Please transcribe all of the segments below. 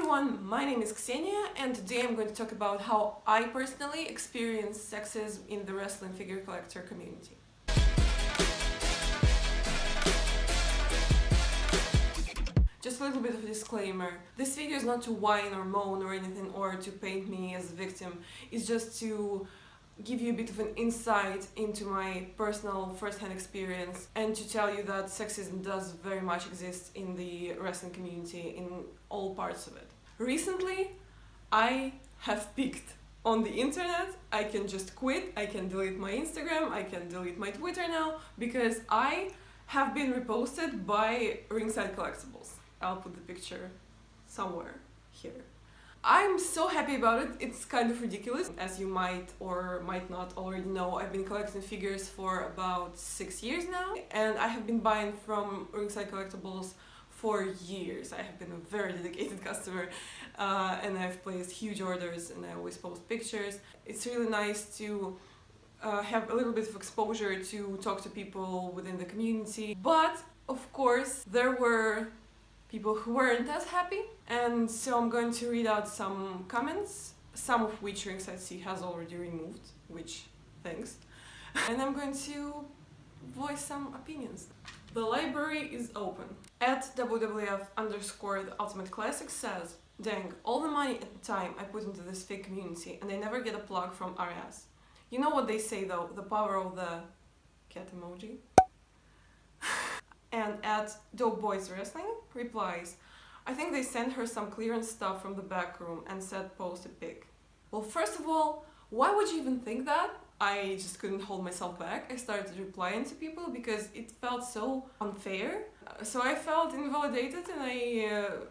everyone, my name is Xenia and today I'm going to talk about how I personally experience sexism in the wrestling figure collector community. Just a little bit of a disclaimer. This video is not to whine or moan or anything or to paint me as a victim. It's just to give you a bit of an insight into my personal first-hand experience and to tell you that sexism does very much exist in the wrestling community in all parts of it. Recently, I have peaked on the internet. I can just quit, I can delete my Instagram, I can delete my Twitter now because I have been reposted by Ringside Collectibles. I'll put the picture somewhere here. I'm so happy about it. It's kind of ridiculous. As you might or might not already know, I've been collecting figures for about 6 years now, and I have been buying from Ringside Collectibles for years. I have been a very dedicated customer, and I've placed huge orders and I always post pictures. It's really nice to have a little bit of exposure to talk to people within the community. But of course, there were people who weren't as happy, and so I'm going to read out some comments, some of which Ringside C has already removed, which thanks. And I'm going to voice some opinions. The library is open. At WWF_the Ultimate Classic says, "Dang, all the money and time I put into this fake community and I never get a plug from RS. You know what they say though, the power of the cat emoji." And at Dope Boys Wrestling replies, "I think they sent her some clearance stuff from the back room and said post a pic." Well, first of all, why would you even think that? I just couldn't hold myself back. I started replying to people because it felt so unfair. So I felt invalidated and I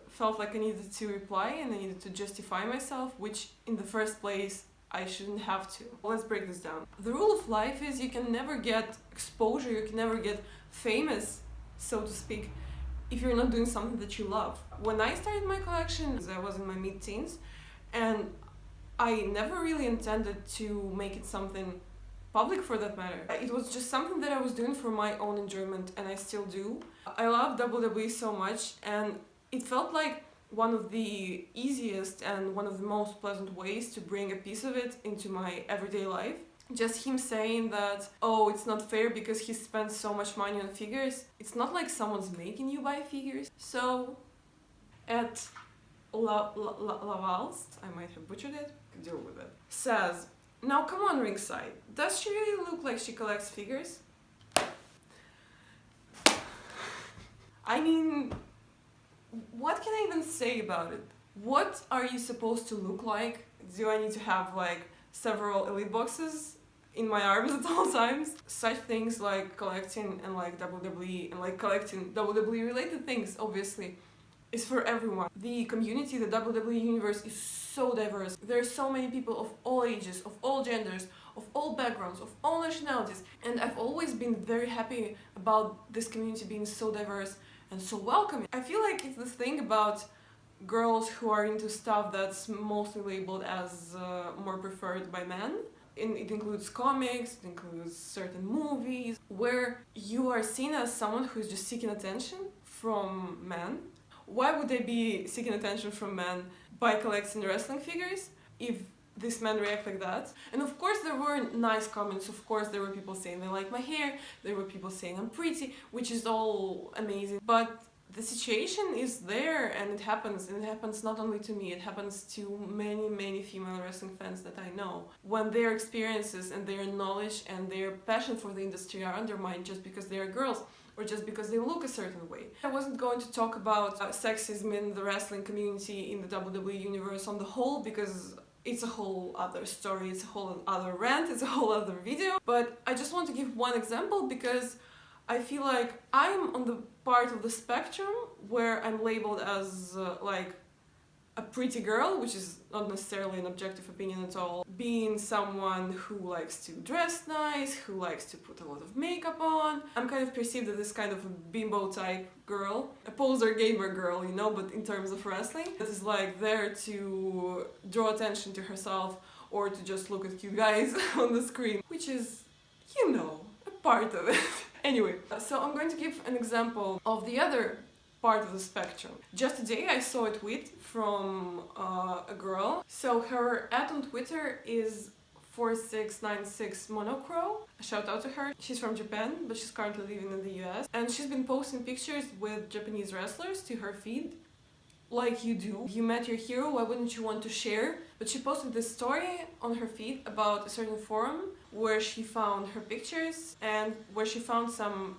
felt like I needed to reply and I needed to justify myself, which in the first place I shouldn't have to. Let's break this down. The rule of life is you can never get exposure, you can never get famous, so to speak, if you're not doing something that you love. When I started my collection, I was in my mid-teens, and I never really intended to make it something public for that matter. It was just something that I was doing for my own enjoyment, and I still do. I love WWE so much, and it felt like one of the easiest and one of the most pleasant ways to bring a piece of it into my everyday life. Just him saying that, oh, it's not fair because he spent so much money on figures. It's not like someone's making you buy figures. So, at Lavalst, I might have butchered it, deal with it, says, "Now come on Ringside, does she really look like she collects figures?" I mean, what can I even say about it? What are you supposed to look like? Do I need to have like several elite boxes in my arms at all times? Such things like collecting and like WWE and like collecting WWE related things, obviously, is for everyone. The community, the WWE universe is so diverse. There are so many people of all ages, of all genders, of all backgrounds, of all nationalities, and I've always been very happy about this community being so diverse and so welcoming. I feel like it's this thing about girls who are into stuff that's mostly labeled as more preferred by men. It includes comics, it includes certain movies, where you are seen as someone who's just seeking attention from men. Why would they be seeking attention from men by collecting wrestling figures if these men react like that? And of course there were nice comments, of course there were people saying they like my hair, there were people saying I'm pretty, which is all amazing, but the situation is there and it happens not only to me, it happens to many female wrestling fans that I know. When their experiences and their knowledge and their passion for the industry are undermined just because they are girls or just because they look a certain way. I wasn't going to talk about sexism in the wrestling community in the WWE universe on the whole because it's a whole other story, it's a whole other rant, it's a whole other video, but I just want to give one example because I feel like I'm on the part of the spectrum where I'm labeled as like a pretty girl, which is not necessarily an objective opinion at all, being someone who likes to dress nice, who likes to put a lot of makeup on. I'm kind of perceived as this kind of a bimbo type girl, a poser gamer girl, you know, but in terms of wrestling, that is like there to draw attention to herself or to just look at cute guys on the screen, which is, you know, a part of it. Anyway, so I'm going to give an example of the other part of the spectrum. Just today I saw a tweet from a girl. So her ad on Twitter is 4696 Monocro. Shout out to her. She's from Japan, but she's currently living in the US. And she's been posting pictures with Japanese wrestlers to her feed. Like you do. You met your hero, why wouldn't you want to share? But she posted this story on her feed about a certain forum where she found her pictures and where she found some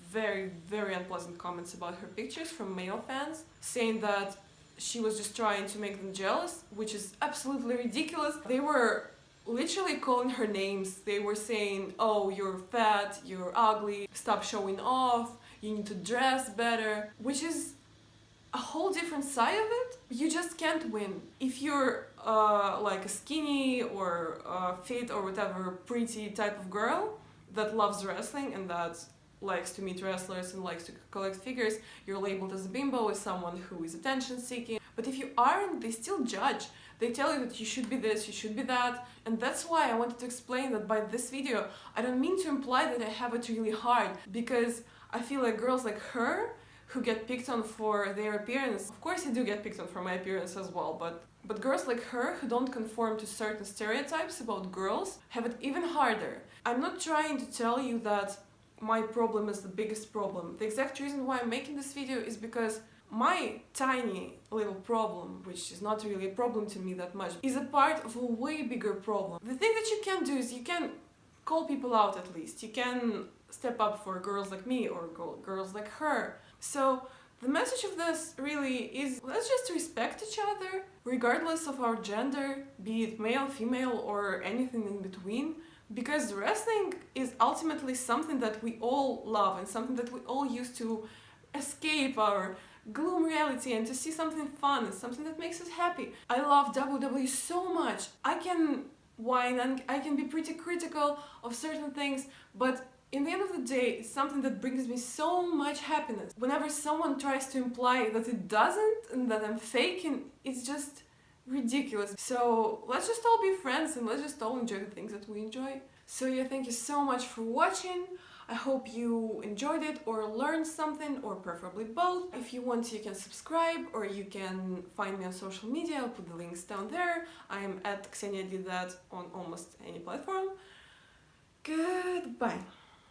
very, very unpleasant comments about her pictures from male fans, saying that she was just trying to make them jealous, which is absolutely ridiculous. They were literally calling her names. They were saying, oh, you're fat, you're ugly, stop showing off, you need to dress better, which is a whole different side of it. You just can't win. If you're like a skinny or fit or whatever pretty type of girl that loves wrestling and that likes to meet wrestlers and likes to collect figures, you're labeled as a bimbo, as someone who is attention seeking. But if you aren't, they still judge. They tell you that you should be this, you should be that. And that's why I wanted to explain that by this video, I don't mean to imply that I have it really hard, because I feel like girls like her who get picked on for their appearance, of course I do get picked on for my appearance as well, but girls like her who don't conform to certain stereotypes about girls have it even harder. I'm not trying to tell you that my problem is the biggest problem. The exact reason why I'm making this video is because my tiny little problem, which is not really a problem to me that much, is a part of a way bigger problem. The thing that you can do is you can call people out at least. You can step up for girls like me or girls like her. So the message of this really is, let's just respect each other, regardless of our gender, be it male, female, or anything in between. Because wrestling is ultimately something that we all love and something that we all use to escape our gloom reality and to see something fun and something that makes us happy. I love WWE so much. I can whine and I can be pretty critical of certain things, but in the end of the day, it's something that brings me so much happiness. Whenever someone tries to imply that it doesn't and that I'm faking, it's just ridiculous. So let's just all be friends and let's just all enjoy the things that we enjoy. So yeah, thank you so much for watching. I hope you enjoyed it or learned something, or preferably both. If you want, you can subscribe or you can find me on social media. I'll put the links down there. I am at XeniaDidThat on almost any platform. Goodbye.